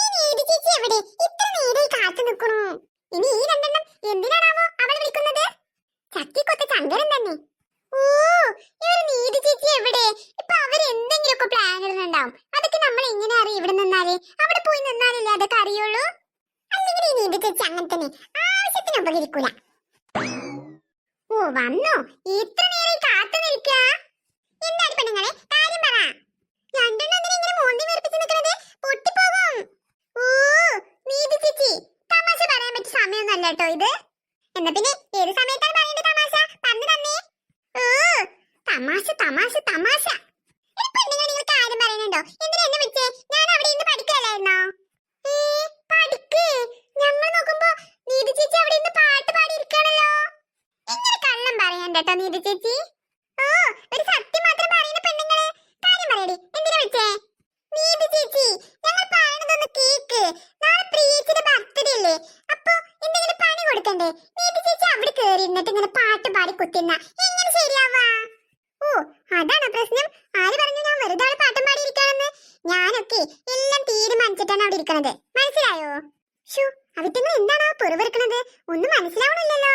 ഈ നീതി ചേച്ചി എവിടെ? ഇത്ര നേരമായി കാത്തു നിൽക്കണു. ഇനി ഈ രണ്ടെണ്ണം എന്തിനാണാവോ അവളെ വിളിക്കുന്നത്? ചക്കിക്കൊത്ത ചങ്കരൻ തന്നെ. ഓ, ഇവര് നീതി ചേച്ചി എവിടെ? ഇപ്പൊ അവര് എന്തെങ്കിലുമൊക്കെ പ്ലാൻ ഇടുന്നുണ്ടാവും. അതൊക്കെ നമ്മൾ എങ്ങനെ അറിയും? ഇവിടെ നിന്നാലേ, അവിടെ പോയി നിന്നാലല്ലേ അതൊക്കെ അറിയുള്ളൂ. അല്ലെങ്കിൽ ഈ നീതി ചേച്ചി അങ്ങനെ തന്നെ ആവശ്യത്തിന് ഉപകരിക്കൂല. ഓ വന്നോ? ഇത്ര നേരം കാത്തു നിൽക്ക. എന്താണ് പെണ്ണുങ്ങളെ കാര്യം പറ. രണ്ടെണ്ണം ഇങ്ങനെ മോന്തി വീർപ്പിച്ച് നിൽക്കുന്നത് പൊട്ടിപ്പോകും. ഓ നീതി ചേച്ചി, തമാശ പറയാൻ പറ്റിയ സമയമൊന്നും അല്ല കേട്ടോ ഇത്. എന്നാ പിന്നെ ഏത് സമയത്താണ് പറയേണ്ടത് തമാശ? പറഞ്ഞു തന്നേ. ഓ തമാശ തമാശ തമാശ. പെണ്ണുങ്ങൾ നിങ്ങൾ കാര്യം പറയുന്നുണ്ടോ? എന്തിനാ എന്നെ വിളിച്ചേ? ഞാൻ അവിടെ ഇന്ന് പഠിക്കല്ലായിരുന്നോ? പഠിക്ക്. ഞങ്ങൾ നോക്കുമ്പോ നീതി ചേച്ചി അവിടെ ഇന്ന് പാട്ട് പാടിയിരിക്കണല്ലോ. ഇങ്ങനെ കള്ളം പറയാൻ കേട്ടോ നീതി ചേച്ചി. ഓ ഒരു സത്യം മാത്രം പറയുന്ന പെണ്ണുങ്ങളെ കാര്യം പറയടി. എന്തിനാ വിളിച്ചേ? നീതി ചേച്ചി, ഞങ്ങൾ പറയണതൊന്ന് കേക്ക്. നാളെ പ്രിയേച്ചിയുടെ ബർത്ത്ഡേ അല്ലേ, അപ്പൊ എന്തെങ്കിലും പണി കൊടുക്കണ്ടേ? നീതി ചേച്ചി അവിടെ കേറി ഇരുന്നിട്ട് ഇങ്ങനെ പാട്ട് പാടി കുത്തുന്ന എങ്ങനെ ശരിയാവാ? ഓ അതാണോ പ്രശ്നം? ആര് പറഞ്ഞു ഞാൻ വെറുതെ പാട്ടും പാടിയിരിക്കാണെന്ന്? ഞാനൊക്കെ എല്ലാം തീരുമാനിച്ചിട്ടാണ് അവിടെ ഇരിക്കണത്, മനസ്സിലായോ? ഷു അവിറ്റങ്ങൾ എന്താണോ പുറവെറുക്കണത്? ഒന്നും മനസ്സിലാവണില്ലല്ലോ.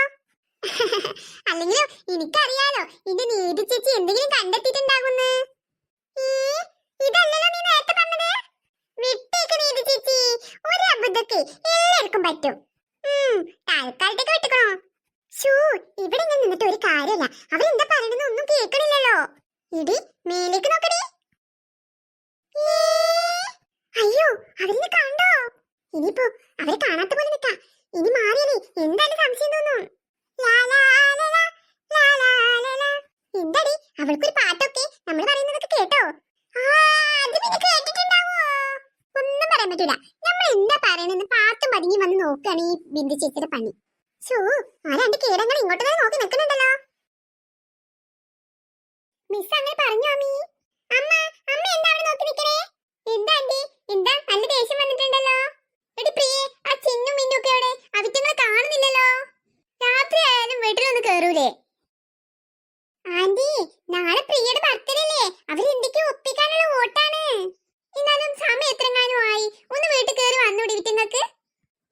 അല്ലെങ്കിലും എനിക്കറിയാലോ എന്റെ നീതി ചേച്ചി എന്തെങ്കിലും കണ്ടെത്തിയിട്ടുണ്ടാകുന്ന്. ഇതല്ലല്ലോ നീ നേരത്തെ പറഞ്ഞത്. വിട്ടേക്ക് നീതി ചേച്ചി, ഒരു അബദ്ധക്ക് എല്ലാവർക്കും പറ്റും. തൽക്കാലത്തേക്ക് വിട്ടുക്കണോ? ഷൂ ഇവിടെ ഞാൻ നിന്നിട്ട് ഒരു കാര്യമില്ല. അവരെന്താ പറയണെന്ന് ഒന്നും കേൾക്കണില്ലല്ലോ. ഇടി മേലേക്ക് നോക്കണേ. അയ്യോ അവരിന്ന് കണ്ടോ? ഇനിയിപ്പോ അവരെ കാണാത്ത പോലെ നിൽക്കാം. ഇനി മാറിയാലേ എന്തായാലും സംശയം തോന്നും. എന്താടി അവൾക്കൊരു പാട്ടൊക്കെ നമ്മൾ പറയുന്നതൊക്കെ കേട്ടോ? അത് പിന്നെ കേട്ടിട്ടുണ്ടാവോ? ഒന്നും പറയാൻ പറ്റൂല. നമ്മൾ എന്താ പറയണെന്ന് പാട്ടും പതുങ്ങി വന്ന് നോക്കുകയാണ് ഈ ബിന്ദു ചേച്ചിയുടെ പണി. ഷൂ ആ രണ്ട് കീടങ്ങൾ ഇങ്ങോട്ട് തന്നെ നോക്കി നിൽക്കുന്നുണ്ടല്ലോ. മിസ് അങ്ങനെ പറഞ്ഞു അമ്മി. അമ്മ അമ്മ എന്താ അവിടെ നോക്കി നിൽക്കണേ? എന്താ ആന്റി? എന്താ നല്ല ദേഷ്യം വന്നിട്ടുണ്ടല്ലോ. എടി പ്രിയേ, ആ ചിന്നും മിന്നും ഒക്കെ അവിടെ അവിറ്റങ്ങളെ കാണുന്നില്ലല്ലോ. രാത്രി ആയാലും വീട്ടിലൊന്ന് കേറൂലേ? ആന്റി നാളെ പ്രിയയുടെ ബർത്ത്ഡേ അല്ലേ, അവരെന്തൊക്കെയോ ഒപ്പിക്കാനുള്ള വോട്ടാണ്. എന്നാലും സമയം എത്രങ്ങാനും ആയി. ഒന്ന് വീട്ടിൽ കയറി വന്നൂടി വിറ്റുങ്ങൾക്ക്.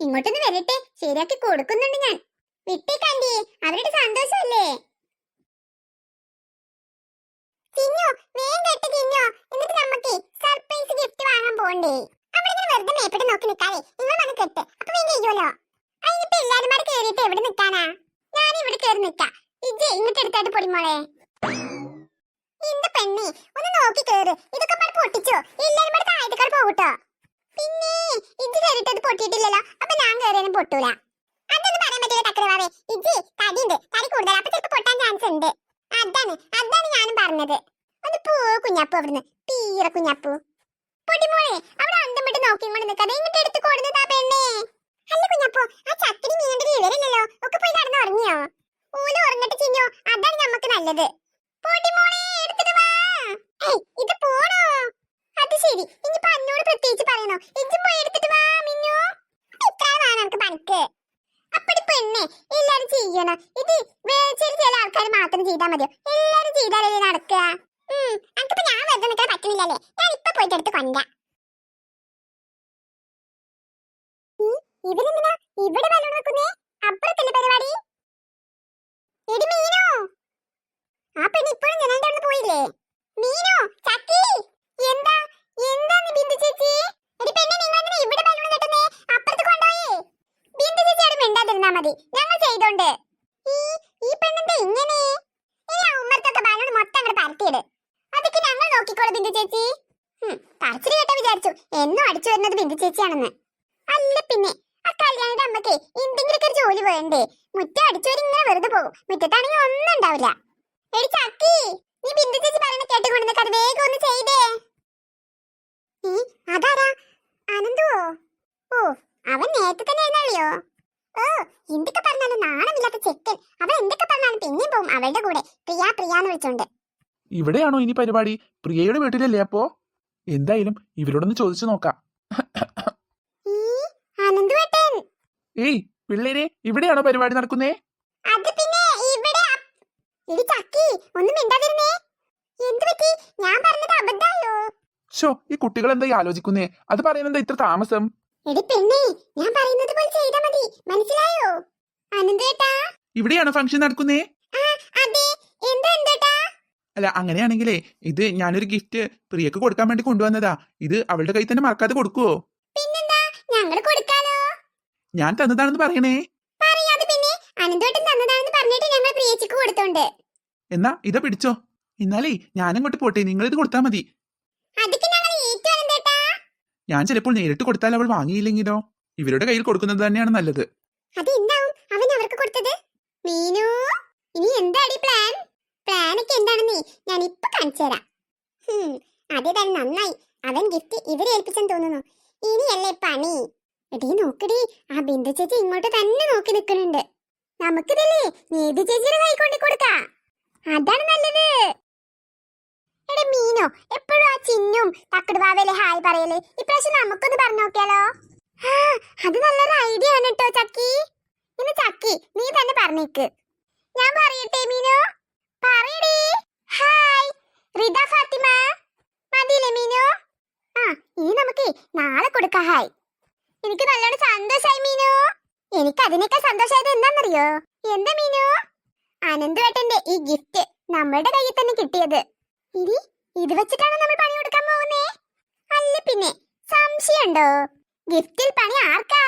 ഇങ്ങോട്ടൊന്ന് വരട്ടെ, ശരിയാക്കി കൊടുക്കുന്നുണ്ട് ഞാൻ. വിട്ടേക്കാന്റി, അവരുടെ സന്തോഷമല്ലേ. ചിന്നു വേഗം കേട്ട് ചിന്നു, എന്നിട്ട് നമുക്ക് സർപ്രൈസ് ഗിഫ്റ്റ് വാങ്ങാൻ പോണ്ടേ? അവിടെ വെറുതെ മേപ്പിട്ട് നോക്കി നിൽക്കാതെ നിങ്ങൾ വന്ന് കെട്ട്, അപ്പൊ വേഗം ചെയ്യുമല്ലോ. അതിനിപ്പോ എല്ലാരും കൂടെ കേറിയിട്ട് എവിടെ നിൽക്കാനാ? ഞാൻ ഇവിടെ കയറി നിൽക്കാം. ഇജ്ജ് ഇങ്ങോട്ട് എടുത്തായിട്ട് പൊടിമോളെ. എന്ത് പെണ്ണി, ഒന്ന് നോക്കി കേറ്. ഇതൊക്കെ പാട് പൊട്ടിച്ചോ? എല്ലാരും കൂടെ താഴത്തേക്കാൾ പോകട്ടോ. പിന്നെ ഇജ്ജ് കയറിയിട്ട് അത് പൊട്ടിയിട്ടില്ലല്ലോ, അപ്പൊ ഞാൻ കയറിയാലും പൊട്ടൂല. അതൊന്നും പറയാൻ പറ്റില്ല തക്കരവാവേ. ഇജ്ജ് തടിയുണ്ട്, തടി കൂടുതൽ, അപ്പൊ ചിലപ്പോ പൊട്ടാൻ ചാൻസ് ഉണ്ട്. അതാണ് ഞാനും പറഞ്ഞത്. ഒന്ന് പോ കുഞ്ഞാപ്പു അവിടുന്ന്, തീരെ കുഞ്ഞാപ്പു. പൊടിമോളെ അവിടെ അന്തം വിട്ട് നോക്കിക്കൊണ്ട് നിൽക്കാതെ ഇങ്ങോട്ട് എടുത്ത് കൊടുന്നതാ പെണ്ണേ. അല്ല കുഞ്ഞാപ്പു, ആ ചക്കിനി നീണ്ടത് ഇവരല്ലോ, ഒക്കെ പോയി കടന്ന് ഉറങ്ങിയോ? ഓല് ഉറങ്ങട്ടെ ചിന്നോ, അതാണ് നമുക്ക് നല്ലത്. പൊടിമോളെ എടുത്തിട്ട് വാ. ഇത് പോണോ? അത് ശരി, ഇനിയിപ്പോ അന്നോട് പ്രത്യേകിച്ച് പറയണോ? ഇജ്ജും പോയി എടുത്തിട്ട് വാ മിന്നു. ഇത്രയാണ് നമുക്ക് പണിക്ക്. അപ്പടി പെണ്ണെ എല്ലാരും ചെയ്യണം. ഇത് ചെറിയ ചില ആൾക്കാർ മാത്രം ചെയ്താൽ മതിയോ? എല്ലാരും ചെയ്താലല്ലേ നടക്കുക. അനക്കിപ്പോ ഞാൻ വെറുതെ നിൽക്കാൻ പറ്റുന്നില്ലല്ലേ? ഞാൻ ഇപ്പൊ പോയിട്ട് എടുത്ത് കൊണ്ട. ഇവരെന്തിനാ ഇവിടെ ബലൂൺ വെക്കുന്നേ? അപ്പുറത്തല്ലേ പരിപാടി. എടി മീനോ, ആ പെണ്ണ് ഇപ്പോഴും ജനലിന്റെ അവിടെ പോയില്ലേ? മീനോ ചക്കി എന്താ എന്താ ബിന്ദു ചേച്ചി? എടി പെണ്ണെ നിങ്ങൾ ഇവിടെ ബലൂൺ കെട്ടുന്നേ? അപ്പുറത്ത് കൊണ്ടുപോയേ. ബിന്ദു ചേച്ചി അവിടെ മിണ്ടാതിരുന്നാ മതി, ഞങ്ങൾ ചെയ്തോണ്ട്. ഈ പെണ്ണെന്താ ഇങ്ങനെ? ഇനി ആ ഉമ്മർത്തൊക്കെ ബലൂൺ മൊത്തം അങ്ങോട്ട് പരത്തിയിട്. അതൊക്കെ ഞങ്ങൾ നോക്കിക്കോളൂ ബിന്ദു ചേച്ചി. പറച്ചിൽ കേട്ട വിചാരിച്ചു എന്നും അടിച്ചു വരുന്നത് ബിന്ദു ചേച്ചിയാണെന്ന്. അല്ല പിന്നെ ആ കല്യാണിയുടെ അമ്മക്ക് എന്തെങ്കിലുമൊക്കെ ഒരു ജോലി വേണ്ടേ? മുറ്റം അടിച്ചവര് ഇങ്ങനെ വെറുതെ പോകും, മുറ്റത്താണെങ്കിൽ ഒന്നും ഉണ്ടാവില്ല. എടി ചക്കി, നീ ബിന്ദു ചേച്ചി പറയുന്ന കേട്ടുകൊണ്ട് അത് വേഗം ഒന്ന് ചെയ്തേ. അതാരാ? അനന്തുവോ? ഓ അവൻ നേരത്തെ തന്നെ എഴുന്നള്ളിയോ? ഓ എന്തൊക്കെ പറഞ്ഞാലും നാണമില്ലാത്ത ചെക്കൻ. അവൻ എന്തൊക്കെ പറഞ്ഞാലും പിന്നെയും പോകും അവളുടെ കൂടെ, പ്രിയ പ്രിയാന്ന് വിളിച്ചോണ്ട്. ഇവിടെയാണോ ഇനി പരിപാടി? പ്രിയയുടെ വീട്ടിലല്ലേ? അപ്പോ എന്തായാലും ഇവരോടൊന്ന് ചോദിച്ചു നോക്കാം. ഏയ് പിള്ളേരെ, ഇവിടെയാണോ പരിപാടി നടക്കുന്നേ? അത് പിന്നെ ഇവിടെ. എടി ചക്കി, ഒന്നും മിണ്ടാതിരുന്നേ. എന്ത് പറ്റി? ഞാൻ പറഞ്ഞത് അബദ്ധായോ? ഷോ ഈ കുട്ടികൾ എന്താ ഈ ആലോചിക്കുന്നേ? അത് പറയുന്നെന്താ ഇത്ര താമസം? എടി പെണ്ണേ, ഞാൻ പറയുന്നത് പോലെ ചെയ്താ മതി, മനസ്സിലായോ? അനന്തേട്ടാ. ഇവിടെയാണോ ഫംഗ്ഷൻ നടക്കുന്നേ? ആ അതെ. എന്താ? അല്ല, അങ്ങനെയാണെങ്കിലേ ഇത് ഞാനൊരു ഗിഫ്റ്റ് പ്രിയക്ക് കൊടുക്കാൻ വേണ്ടി കൊണ്ടുവന്നതാ. ഇത് അവളുടെ കയ്യിൽ തന്നെ മറക്കാതെ കൊടുക്കുവോ? പിന്നെന്താ, ഞങ്ങൾ കൊടുക്കാലോ. ഞാൻ തന്നതാണെന്ന് പറയണേ. പറയാതെ പിന്നെ, അനന്തേട്ടൻ തന്നതാണെന്ന് പറഞ്ഞിട്ട് ഞങ്ങൾ പ്രിയച്ചിക്ക് കൊടുത്തോണ്ട്. എന്നാ ഇതാ പിടിച്ചോ. എന്നാലേ ഞാനങ്ങോട്ട് പോട്ടെ, നിങ്ങൾ ഇത് കൊടുത്താൽ മതി. അതൊക്കെ ഞങ്ങൾ ഏറ്റു അനന്തേട്ടാ. ഞാൻ ചിലപ്പോൾ നേരിട്ട് കൊടുത്താൽ അവൾ വാങ്ങിയില്ലെങ്കിലോ? ഇവരുടെ കയ്യിൽ കൊടുക്കുന്നത് തന്നെയാണ് നല്ലത്. അതെന്താവും അവൻ അവർക്ക് കൊടുത്തത്? മീനു, ഇനി എന്താടി പ്ലാൻ? പ്ലാനൊക്കെ എന്താണെന്നേ ഞാൻ ഇപ്പൊ കാണിച്ചു തരാം. അതേ തന്നെ നന്നായി. അവൻ ഗിഫ്റ്റ് ഇവരെ ഏൽപ്പിച്ചെന്ന് തോന്നുന്നു. ഇനിയല്ലേ പണി. എടീ നോക്കടി, ആ ബിന്ദു ചേച്ചി ഇങ്ങോട്ട് തന്നെ നോക്കി നിൽക്കുന്നുണ്ട്. നമുക്കിതല്ലേ നീതി ചേച്ചിയുടെ കൈ കൊണ്ട് കൊടുക്കാം. അതാണ് നല്ലത്. എടാ മീനോ, എപ്പോഴും ആ ചിന്നും തക്കടുവാവല്ലേ ഹായ് പറയല്. ഇപ്രാവശ്യം നമുക്കൊന്ന് പറഞ്ഞു നോക്കിയാലോ? ആ അത് നല്ലൊരു ഐഡിയ ആണ് കേട്ടോ ചക്കി. ഇന്ന് ചക്കി നീ തന്നെ പറഞ്ഞേക്ക്. ഞാൻ പറയട്ടെ മീനു? പറയടി. ഹായ് റിദ ഫാത്തിമ. മതിയില്ലേ മീനു? ആ ഇനി നമുക്ക് നാളെ കൊടുക്കാം ഹായ്. എനിക്ക് നല്ലോണം സന്തോഷായി മീനു. എനിക്ക് അതിനേക്കാൾ സന്തോഷമായത് എന്താണെന്നറിയോ? എന്താ മീനു? അനന്തേട്ടന്റെ ഈ ഗിഫ്റ്റ് നമ്മളുടെ കയ്യിൽ തന്നെ കിട്ടിയത്. ഇനി ഇത് വെച്ചിട്ടാണ് നമ്മൾ പണി കൊടുക്കാൻ പോകുന്നേ? അല്ല പിന്നെ സംശയമുണ്ടോ? ഗിഫ്റ്റിൽ പണി ആർക്കാ?